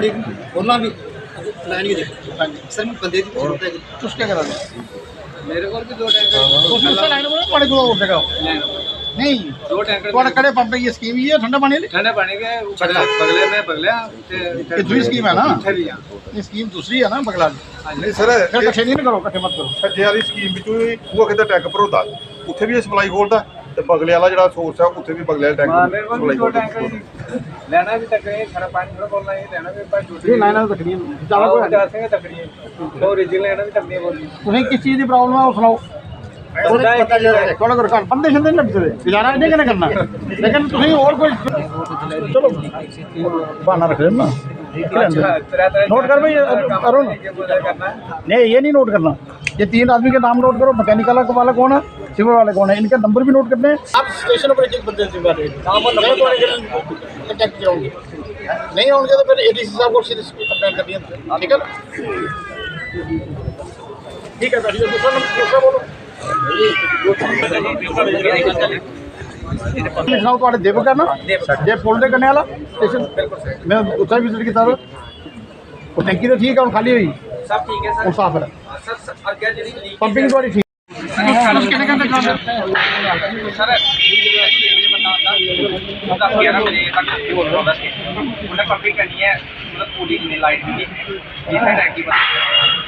बंदे बोलना भी लाइन ही देखो सर बंदे की जरूरत है। तुस क्या करा दे मेरे को भी 2 टैंकर तुस उस लाइन में पानी को उठेगा नहीं 2 टैंकर थोड़ा कड़े पंप पे ये स्कीम ही है ठंडा पानी वाली ठंडे पानी के बगले में बगलिया ये दूसरी स्कीम है ना भी है ये स्कीम दूसरी है ना बगला नहीं सर फिर कट्ठे नहीं करो कट्ठे मत करो ਸੱਜੇ ਵਾਲੀ ਸਕੀਮ ਵਿੱਚੋਂ ਉਹ ਕਿਤੇ ਟੈਂਕ ਭਰੋਦਾ ਉੱਥੇ ਵੀ ਸਪਲਾਈ ਖੋਲਦਾ ਤੇ ਬਗਲੇ ਵਾਲਾ ਜਿਹੜਾ ਸੋਰਸ ਆ ਉੱਥੇ ਵੀ ਬਗਲੇ ਵਾਲੇ मेरे ਟੈਂਕ को भी ਸਪਲਾਈ 2 ਖੋਲਦਾ टैंकर लेना भी तक है सारा पानी थोड़ा बोलना है लेना भी पर ये लाइन में तकड़ी ज्यादा कोई है से तकड़ी है तो ओरिजिनल लेना भी तकड़ी बोली तुम्हें किस चीज की प्रॉब्लम है वो सुनाओ थोड़ा कर बंदे शंदे नहीं लगते गुजारा नहीं कहना करना लेकिन तुम्हें और कोई चलो बहाना रख लेना नोट कर भाई अरुण नहीं ये नहीं नोट करना ये 3 आदमी के नाम नोट करो मैकेनिकल वाला कौन है सिविल वाले कौन है इनके नंबर भी नोट करने हैं आप स्टेशन पर एक बंदे कंटेक्ट करोगे नहीं होंगे तो फिर एडीसी साहब को सीधे कंप्लेंट करनी है ठीक है ठीक है दूसरा बोलो लिखना तो देव करना जे पुल दे करने वाला स्टेशन मैं उत्तर विजिट किया वो टैंकी तो ठीक है खाली हुई सब ठीक है वो साफ है सर अगे जी पंपिंग थोड़ी ठीक कितने घंटे काम सर 11 बजे तक उन्हें पंपिंग करनी है मतलब पूरी लाइट भी जितना टैंकी बंद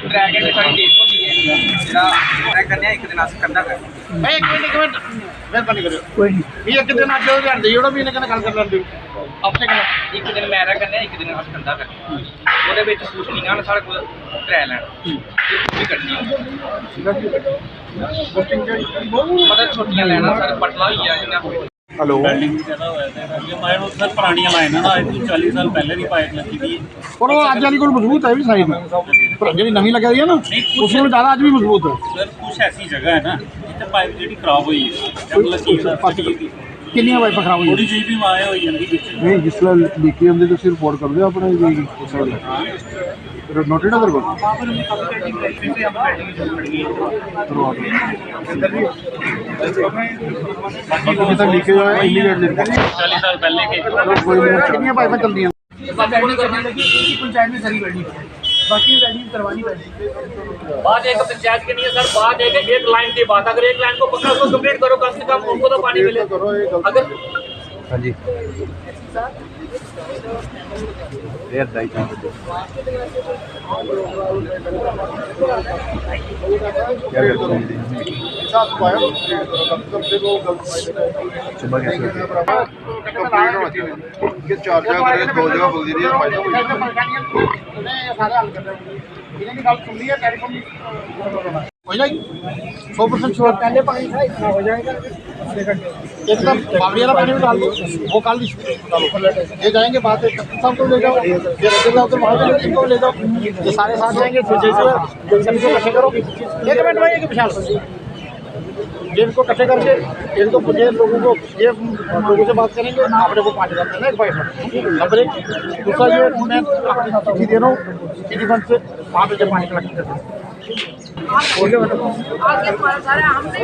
ट्रैक है सारी डेट होती है जेड़ा ट्रैक करने एक दिन अस कंधा कर मैं एक मिनट मेहरबानी करो कोई नहीं ये एक दिन आज ध्यान दे जोड़ा भी इन्हें गल कर लेंगे अपने कल एक दिन मेरा करने एक दिन अस कंधा करने ਉਹਦੇ ਵਿੱਚ ਕੁਝ ਨਹੀਂ ਆਣ ਸਾਡੇ ਕੋਲ ਟ੍ਰਾਇ ਲੈਣ ਵੀ ਕੱਢਣੀ ਮਤਲਬ ਛੋਟੀਆਂ ਲੈਣਾ ਸਾਰੇ ਪਟਲਾ ਹੀ ਆ ਜਿੰਨਾ ਹੈਲੋ ਬਿਲਡਿੰਗ ਜ਼ਿਆਦਾ ਹੋਇਆ ਤੇ ਮਾਇਰ ਉਹ ਸਰ ਪੁਰਾਣੀਆਂ ਲਾਈਨਾਂ ਨਾ ਅੱਜ ਤੋਂ 40 ਸਾਲ ਪਹਿਲੇ ਦੀ ਪਾਈਪ ਲੱਗੀ ਦੀ और वो आज वाली को मजबूत है भी साइड में पर जी नवी लगा रही है ना उसमें ज़्यादा आज भी मजबूत है सर कुछ ऐसी जगह है ना जिੱਥੇ ਪਾਈਪ ਜਿਹੜੀ ਖਰਾਬ ਹੋਈ ਹੈ मतलब ਕਿ किनिया वाइपर खराब हुई थोड़ी जी भी माया हो ਜਾਂਦੀ ਵਿੱਚ नहीं जिसला लीकेज ਹੁੰਦੀ ਤੁਸੀਂ ਰਿਪੋर्ट कर दो अपने नोटेड अदर को बाकी तक लीकेज है इमीडिएटली 40 साल पहले के किनिया पाइपें चलती हैं पंचायत में सही बैठी बाकी रेडी करवानी पड़ेगी बात एक पंचायत की नहीं है सर बात एक लाइन की बात अगर एक लाइन को पकड़ा उसको कंप्लीट करो कम से कम उनको तो पानी मिले अगर हाँ जी हो जाएगी 100% श्योर पहले पानी था इतना हो जाएगा एकदम बावड़ी वाला पानी में डाल दो वो काल डालो ये जाएंगे बात है सब को ले जाओ ये रखेगा उधर वहाँ पे इनको ले जाओ ये सारे साथ जाएंगे फिर जैसे सभी को इकट्ठे करो एक मिनट भाई एक विशाल इनको इकट्ठे करके इनको ये लोगों को ये लोगों से बात करेंगे आपने को 5,000 देना एक भाई नंबर 1 दूसरा ये मैं आपके साथ चिट्ठी दे रहा हूँ सिटी फंड से वहाँ पे जो पानी कलेक्ट करते हैं आगे हमारा सारा हमसे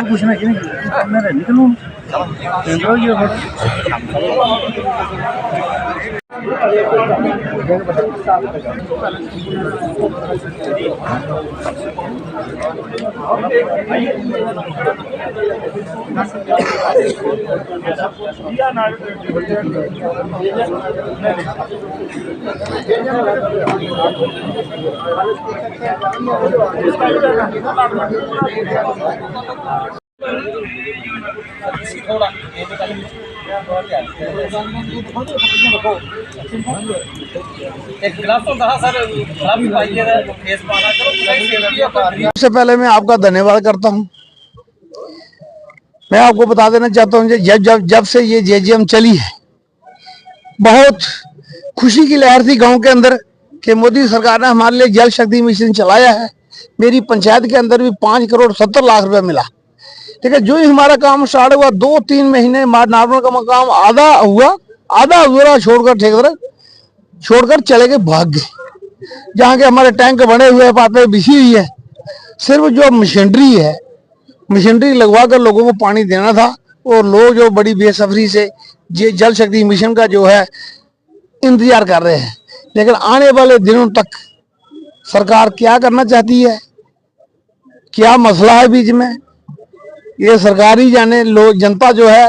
पूछना कि निकलूँ थोड़ा एक गिलास तो कहा सर खराब ही पाइए फेस पाना चलो सबसे पहले मैं आपका धन्यवाद करता हूं। मैं आपको बता देना चाहता हूं जब से ये जेजीएम चली है, बहुत खुशी की लहर थी गांव के अंदर कि मोदी सरकार ने हमारे लिए जल शक्ति मिशन चलाया है। मेरी पंचायत के अंदर भी 5 करोड़ 70 लाख रुपए मिला। ठीक है, जो ही हमारा काम स्टार्ट हुआ 2-3 महीने नॉर्मल का काम आधा हुआ, आधा अधूरा छोड़कर ठेकेदार छोड़कर चले गए, भाग गए। जहाँ के हमारे टैंक बने हुए हैं, पाइपें बिछी हुई है, सिर्फ जो मशीनरी है, मशीनरी लगवा कर लोगों को पानी देना था। और लोग जो बड़ी बेसब्री से ये जल शक्ति मिशन का जो है इंतजार कर रहे हैं। लेकिन आने वाले दिनों तक सरकार क्या करना चाहती है, क्या मसला है बीच में, ये सरकार ही जाने। लोग जनता जो है,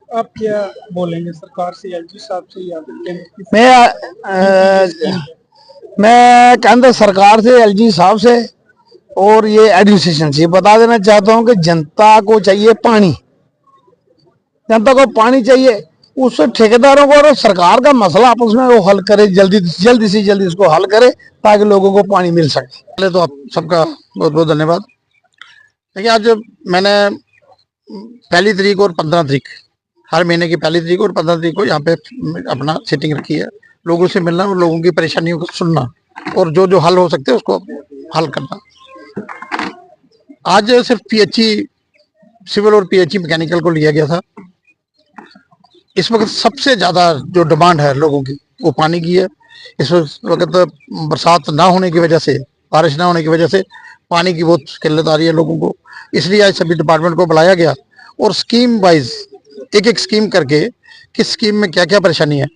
आप क्या बोलेंगे सरकार से, एलजी साहब से या मैं कहता सरकार से, एलजी साहब से और ये एडमिनिस्ट्रेशन से बता देना चाहता हूं कि जनता को चाहिए पानी, जनता को पानी चाहिए। उस ठेकेदारों को और सरकार का मसला आपस में वो हल करे, जल्दी से जल्दी इसको हल करे ताकि लोगों को पानी मिल सके। पहले तो आप सबका बहुत बहुत धन्यवाद। देखिए, आज मैंने 1 तारीख और 15 तारीख, हर महीने की 1 तारीख और 15 तारीख को यहाँ पे अपना सीटिंग रखी है, लोगों से मिलना और लोगों की परेशानियों को सुनना और जो जो हल हो सकते हैं उसको हल करना। आज सिर्फ पीएचई सिविल और पीएचई मैकेनिकल को लिया गया था। इस वक्त सबसे ज्यादा जो डिमांड है लोगों की वो पानी की है। इस वक्त बरसात ना होने की वजह से, बारिश ना होने की वजह से पानी की बहुत किल्लत आ रही है लोगों को। इसलिए आज सभी डिपार्टमेंट को बुलाया गया और स्कीम वाइज एक एक स्कीम करके किस स्कीम में क्या क्या परेशानी है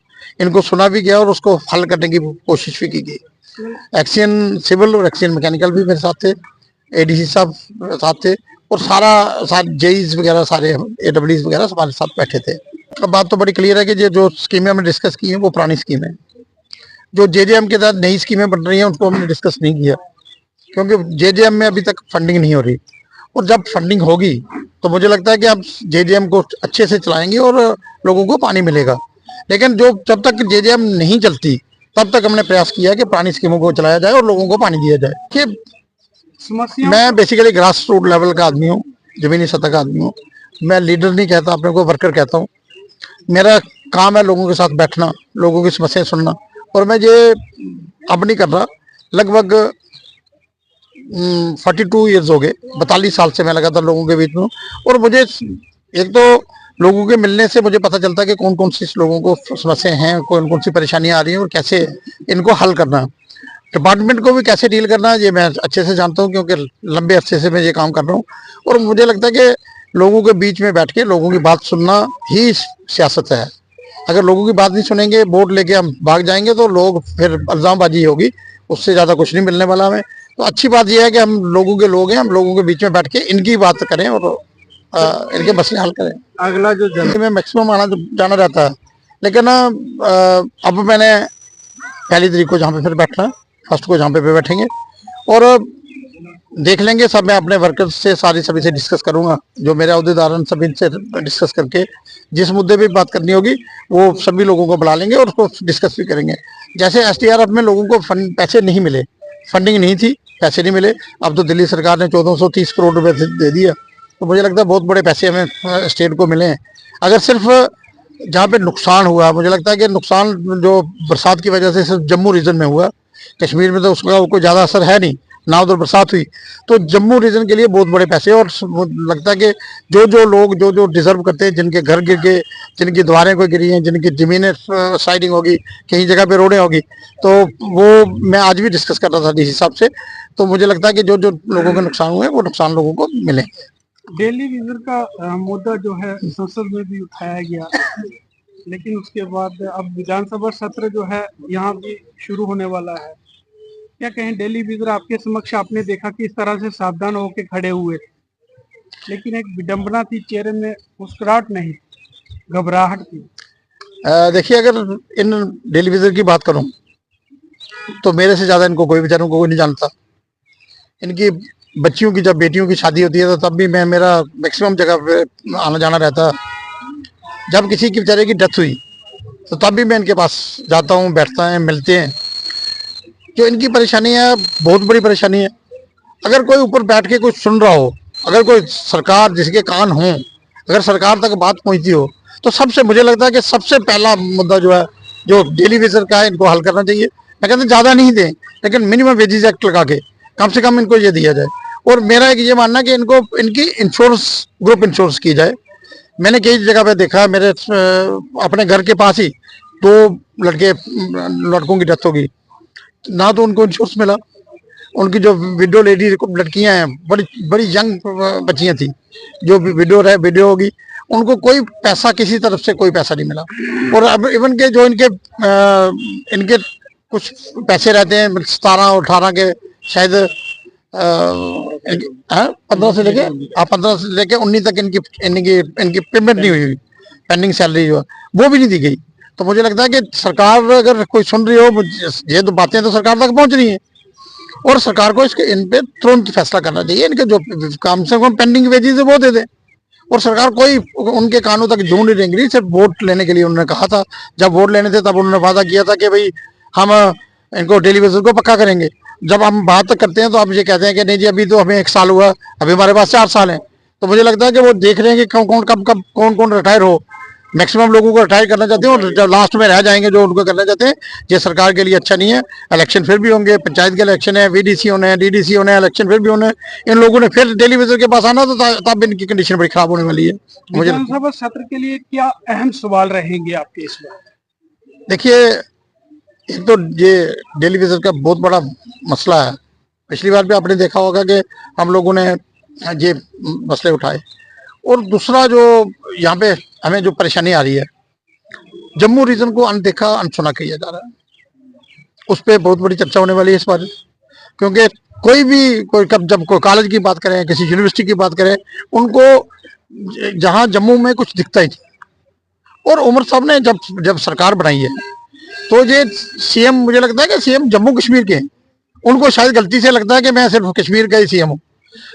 इनको सुना भी गया और उसको हल करने की कोशिश भी की गई। एक्सीएन सिविल और एक्सीएन मैकेनिकल भी मेरे साथ थे, एडीसी साहब साथ थे और सारे जेईज वगैरह, सारे एडब्ल्यूज वगैरह हमारे साथ बैठे थे। अब बात तो बड़ी क्लियर है कि जो स्कीमें हमने डिस्कस की हैं वो पुरानी स्कीम है। जो जेजेएम के तहत नई स्कीमें बन रही हैं उनको हमने डिस्कस नहीं किया, क्योंकि जेजेएम में अभी तक फंडिंग नहीं हो रही। और जब फंडिंग होगी तो मुझे लगता है कि आप जेजेएम को अच्छे से चलाएंगे और लोगों को पानी मिलेगा। लेकिन जब तक जेजेएम नहीं चलती तब तक हमने प्रयास किया कि पुरानी स्कीमों को चलाया जाए और लोगों को पानी दिया जाए। कि मैं बेसिकली ग्रास रूट लेवल का आदमी हूँ, जमीनी सतह का आदमी हूँ। मैं लीडर नहीं कहता, अपने को वर्कर कहता हूँ। मेरा काम है लोगों के साथ बैठना, लोगों की समस्याएं सुनना। और मैं ये अब नहीं कर रहा, लगभग 42 ईयर्स हो गए, 42 साल से मैं लगातार लोगों के बीच में हूँ। और मुझे एक तो लोगों के मिलने से मुझे पता चलता है कि कौन कौन सी लोगों को समस्याएं हैं, कौन कौन सी परेशानियां आ रही हैं और कैसे इनको हल करना है। डिपार्टमेंट को भी कैसे डील करना है ये मैं अच्छे से जानता हूँ, क्योंकि लंबे अरसे से मैं ये काम कर रहा हूँ। और मुझे लगता है कि लोगों के बीच में बैठ के लोगों की बात सुनना ही सियासत है। अगर लोगों की बात नहीं सुनेंगे, वोट लेके हम भाग जाएंगे तो लोग फिर इल्जामबाजी होगी, उससे ज़्यादा कुछ नहीं मिलने वाला हमें। तो अच्छी बात यह है कि हम लोगों के लोग हैं, हम लोगों के बीच में बैठ के इनकी बात करें और इनके मसले हल करें। अगला जो जल्दी में मैक्सिमम आना जाना रहता है, लेकिन अब मैंने 1 तारीख को जहाँ पे फिर बैठना है, 1 को जहाँ पे बैठेंगे और देख लेंगे सब। मैं अपने वर्कर्स से सभी से डिस्कस करूंगा, जो मेरे अहदेदार सभी से डिस्कस करके जिस मुद्दे पे बात करनी होगी वो सभी लोगों को बुला लेंगे और उसको डिस्कस भी करेंगे। जैसे एसडीआरएफ में लोगों को पैसे नहीं मिले, फंडिंग नहीं थी, पैसे नहीं मिले। अब तो दिल्ली सरकार ने 1430 करोड़ रुपए दे दिया, तो मुझे लगता है बहुत बड़े पैसे हमें स्टेट को मिले हैं। अगर सिर्फ जहाँ पे नुकसान हुआ, मुझे लगता है कि नुकसान जो बरसात की वजह से सिर्फ जम्मू रीजन में हुआ, कश्मीर में तो उसका कोई ज़्यादा असर है नहीं, ना उधर बरसात हुई। तो जम्मू रीजन के लिए बहुत बड़े पैसे। और लगता है कि जो लोग जो डिजर्व करते हैं, जिनके घर गिर गए, जिनकी दीवारें कोई गिरी हैं, जिनकी जमीनें साइडिंग होगी, कहीं जगह पे रोडें होगी, तो वो मैं आज भी डिस्कस कर रहा था डीसी साहब से। तो मुझे लगता है कि जो लोगों के नुकसान हुए वो नुकसान लोगों को मिले। डेली वीजर का मुद्दा जो है संसद में भी उठाया गया, लेकिन उसके बाद अब विधानसभा सत्र जो है यहाँ भी शुरू होने वाला है। क्या कहें, डेली वीजर आपके समक्ष आपने देखा कि इस तरह से सावधान होकर खड़े हुए, लेकिन एक विडंबना थी, चेहरे में मुस्कुराहट नहीं, घबराहट थी। देखिए, अगर इन डेली वीजर की बात करूं तो मेरे से ज्यादा इनको कोई बेचारों को कोई नहीं जानता। इनकी बच्चियों की जब बेटियों की शादी होती है तो तब भी मेरा मैक्सिमम जगह पे आना जाना रहता है। जब किसी की बेचारे की डेथ हुई तो तब भी मैं इनके पास जाता हूँ, बैठता है, मिलते हैं। जो इनकी परेशानी है बहुत बड़ी परेशानी है। अगर कोई ऊपर बैठ के कुछ सुन रहा हो, अगर कोई सरकार जिसके कान हों, अगर सरकार तक बात पहुंचती हो, तो सबसे मुझे लगता है कि सबसे पहला मुद्दा जो है, जो डेली वेजर का है, इनको हल करना चाहिए। मैं कहता ज़्यादा नहीं दें, लेकिन मिनिमम वेजेस एक्ट लगा के कम से कम इनको ये दिया जाए। और मेरा एक ये मानना है कि इनको इनकी इंश्योरेंस, ग्रुप इंश्योरेंस की जाए। मैंने कई जगह पे देखा, मेरे अपने घर के पास ही 2 लड़कों की डेथ हो गई, ना तो उनको इंश्योरेंस मिला। उनकी जो विडो लेडी लड़कियां हैं, बड़ी बड़ी यंग बच्चियां थी, जो विडो होगी, उनको कोई पैसा, किसी तरफ से कोई पैसा नहीं मिला। और अब इवन के जो इनके कुछ पैसे रहते हैं 17-18 के शायद 15 से लेके 19 तक इनकी पेमेंट नहीं हुई, पेंडिंग सैलरी जो है वो भी नहीं दी गई। तो मुझे लगता है कि सरकार अगर कोई सुन रही हो, ये तो बातें तो सरकार तक पहुंच रही हैं, और सरकार को इन पे तुरंत फैसला करना चाहिए। इनके जो कम से कम पेंडिंग वेजेस है वो दे दे। और सरकार कोई उनके कानों तक जूं नहीं देंगी। सिर्फ वोट लेने के लिए उन्होंने कहा था, जब वोट लेने थे तब उन्होंने वादा किया था कि भाई हम इनको डेली वेजेस को पक्का करेंगे। जब हम बात करते हैं तो आप ये कहते हैं कि नहीं जी अभी तो हमें 1 साल हुआ, अभी हमारे पास 4 साल हैं। तो मुझे लगता है कि वो देख रहे हैं कि कौन रिटायर हो। मैक्सिमम लोगों को रिटायर करना चाहते हैं, और जब लास्ट में रह जाएंगे जो उनको करना चाहते हैं, ये सरकार के लिए अच्छा नहीं है। इलेक्शन फिर भी होंगे, पंचायत के इलेक्शन है, VDC होने हैं, DDC होने हैं, इलेक्शन फिर भी होने हैं। इन लोगों ने फिर डेली वेजर के पास आना, तो तब इनकी कंडीशन बड़ी खराब होने वाली है। मुझे विधानसभा सत्र के लिए क्या अहम सवाल रहेंगे आपके इस बार? देखिए, एक तो ये डेली वेजर का बहुत बड़ा मसला है। पिछली बार भी आपने देखा होगा कि हम लोगों ने ये मसले उठाए। और दूसरा जो यहाँ पे हमें जो परेशानी आ रही है, जम्मू रीजन को अनदेखा अनसुना किया जा रहा है, उस पर बहुत बड़ी चर्चा होने वाली है इस बार। क्योंकि जब कोई कॉलेज की बात करें, किसी यूनिवर्सिटी की बात करें, उनको जहाँ जम्मू में कुछ दिखता ही नहीं। और उमर साहब ने जब सरकार बनाई है, तो ये CM, मुझे लगता है कि CM जम्मू कश्मीर के हैं। उनको शायद गलती से लगता है कि मैं सिर्फ कश्मीर का ही CM हूँ,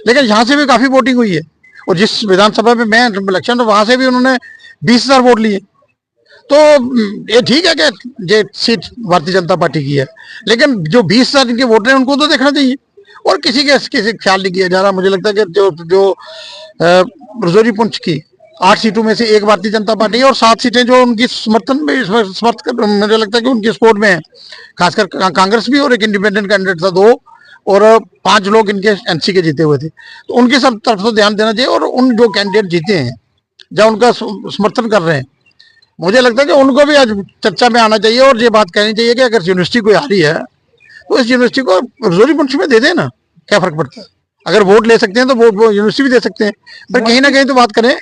लेकिन यहाँ से भी काफी वोटिंग हुई है। और जिस विधानसभा में मैं इलेक्शन, तो वहां से भी उन्होंने 20,000 वोट लिए। तो ये ठीक है कि ये सीट भारतीय जनता पार्टी की है, लेकिन जो 20,000 इनके वोटर हैं उनको तो देखना चाहिए। और किसी ख्याल नहीं किया जा रहा। मुझे लगता है कि जो रजौरी पुंछ की 8 सीटों में से 1 भारतीय जनता पार्टी है, और 7 सीटें जो उनकी मुझे लगता है कि उनकी सपोर्ट में है, खासकर कांग्रेस भी, और एक इंडिपेंडेंट कैंडिडेट था 2, और 5 लोग इनके NC के जीते हुए थे। तो उनकी सब तरफ से ध्यान देना चाहिए। और उन जो कैंडिडेट जीते हैं, जब उनका समर्थन कर रहे हैं, मुझे लगता है कि उनको भी आज चर्चा में आना चाहिए, और ये बात कहनी चाहिए कि अगर यूनिवर्सिटी कोई आ रही है तो इस यूनिवर्सिटी को रजौरी पुंछ में दे देना, क्या फर्क पड़ता है। अगर वोट ले सकते हैं तो वो यूनिवर्सिटी भी दे सकते हैं, पर कहीं ना कहीं तो बात करें।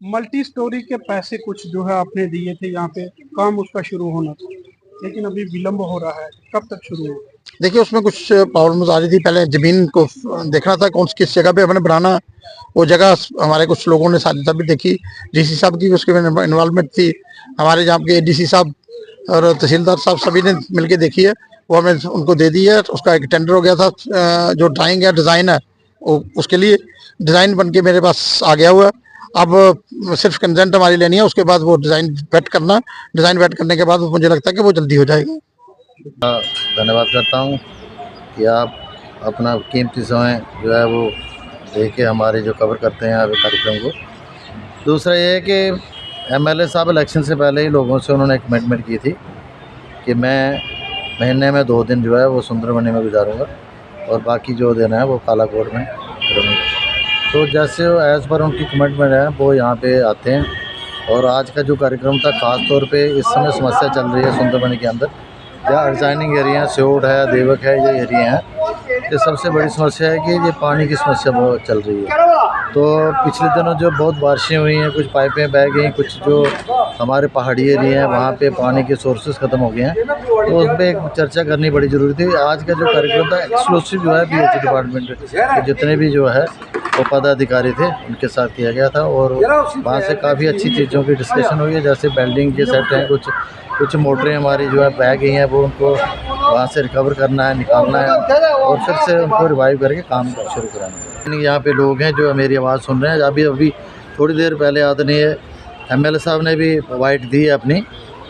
मल्टी स्टोरी के पैसे कुछ जो है आपने दिए थे, यहाँ पे काम उसका शुरू होना था, लेकिन अभी विलंब हो रहा है, कब तक शुरू होगा? देखिए, उसमें कुछ प्रॉब्लम्स आ रही थी। पहले जमीन को देखना था किस जगह पे हमने बनाना। वो जगह हमारे कुछ लोगों ने साथ भी देखी, DC साहब की उसके में इन्वॉल्वमेंट थी, हमारे जहाँ के ADC साहब और तहसीलदार साहब सभी ने मिलकर देखी है। वो हमें उनको दे दी है। उसका एक टेंडर हो गया था, जो ड्राइंग है, डिज़ाइन है, उसके लिए डिज़ाइन बन के मेरे पास आ गया हुआ है। अब सिर्फ कंसेंट हमारी लेनी है, उसके बाद वो डिज़ाइन वेट करना। डिज़ाइन वेट करने के बाद मुझे लगता है कि वो जल्दी हो जाएगा। धन्यवाद करता हूँ कि आप अपना कीमती समय जो है वो देख के हमारे जो कवर करते हैं आप कार्यक्रम को। दूसरा ये है कि MLA साहब इलेक्शन से पहले ही लोगों से उन्होंने एक कमिटमेंट की थी कि मैं महीने में 2 दिन जो है वो सुंदरबनी में गुजारूंगा, और बाकी जो दिन है वो कालाकोट में करूँगा। तो जैसे एज़ पर उनकी कमिटमेंट है, वो यहाँ पे आते हैं। और आज का जो कार्यक्रम था, ख़ास तौर पे इस समय समस्या चल रही है सुंदरबनी के अंदर, या एडजाइनिंग एरिया, स्योट है, देवक है, ये एरिया हैं। ये सबसे बड़ी समस्या है कि ये पानी की समस्या बहुत चल रही है। तो पिछले दिनों जो बहुत बारिशें हुई हैं, कुछ पाइपें बह गई, कुछ जो हमारे पहाड़ी एरिया हैं वहाँ पे पानी के सोर्सेज ख़त्म हो गए हैं। तो उस पर एक चर्चा करनी बड़ी ज़रूरी थी। आज का जो कार्यक्रम था एक्सक्लूसिव जो है BHE डिपार्टमेंट के जितने भी जो है वो पदाधिकारी थे उनके साथ किया गया था, और वहाँ से काफ़ी अच्छी चीज़ों की डिस्कशन हुई है। जैसे वेल्डिंग के सेट हैं, कुछ मोटरें हमारी जो है बह गई हैं, वो उनको वहाँ से रिकवर करना है, निकालना है, और फिर से उनको रिवाइव करके काम शुरू कराना है। यहाँ पे लोग हैं जो मेरी आवाज़ सुन रहे हैं। अभी थोड़ी देर पहले आदरणीय एमएलए साहब ने भी वाइट दी है अपनी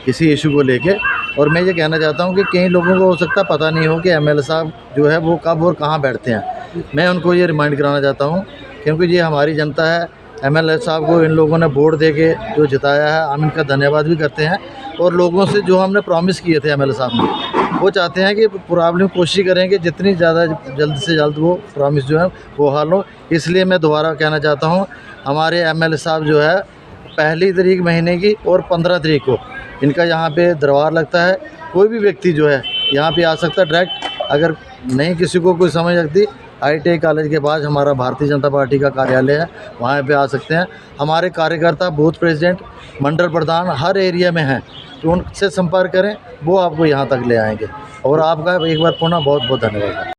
किसी इशू को लेके। और मैं ये कहना चाहता हूँ कि कई लोगों को हो सकता पता नहीं हो कि एमएलए साहब जो है वो कब और कहाँ बैठते हैं। मैं उनको ये रिमाइंड कराना चाहता हूँ, क्योंकि ये हमारी जनता है। एमएलए साहब को इन लोगों ने वोट दे के जो जिताया है, हम इनका धन्यवाद भी करते हैं। और लोगों से जो हमने प्रॉमिस किए थे एमएलए साहब ने, वो चाहते हैं कि प्रॉब्लम कोशिश करें कि जितनी ज़्यादा जल्द से जल्द वो प्रॉमिस जो है वो हाल हो। इसलिए मैं दोबारा कहना चाहता हूँ, हमारे एमएलए साहब जो है 1 तारीख महीने की और 15 तारीख को इनका यहाँ पे दरबार लगता है। कोई भी व्यक्ति जो है यहाँ पे आ सकता है डायरेक्ट। अगर नहीं किसी को कोई समझ लगती, ITI कॉलेज के पास हमारा भारतीय जनता पार्टी का कार्यालय है, वहाँ पे आ सकते हैं। हमारे कार्यकर्ता, बूथ प्रेसिडेंट, मंडल प्रधान हर एरिया में हैं, तो उनसे संपर्क करें, वो आपको यहाँ तक ले आएंगे। और आपका एक बार पुनः बहुत बहुत धन्यवाद।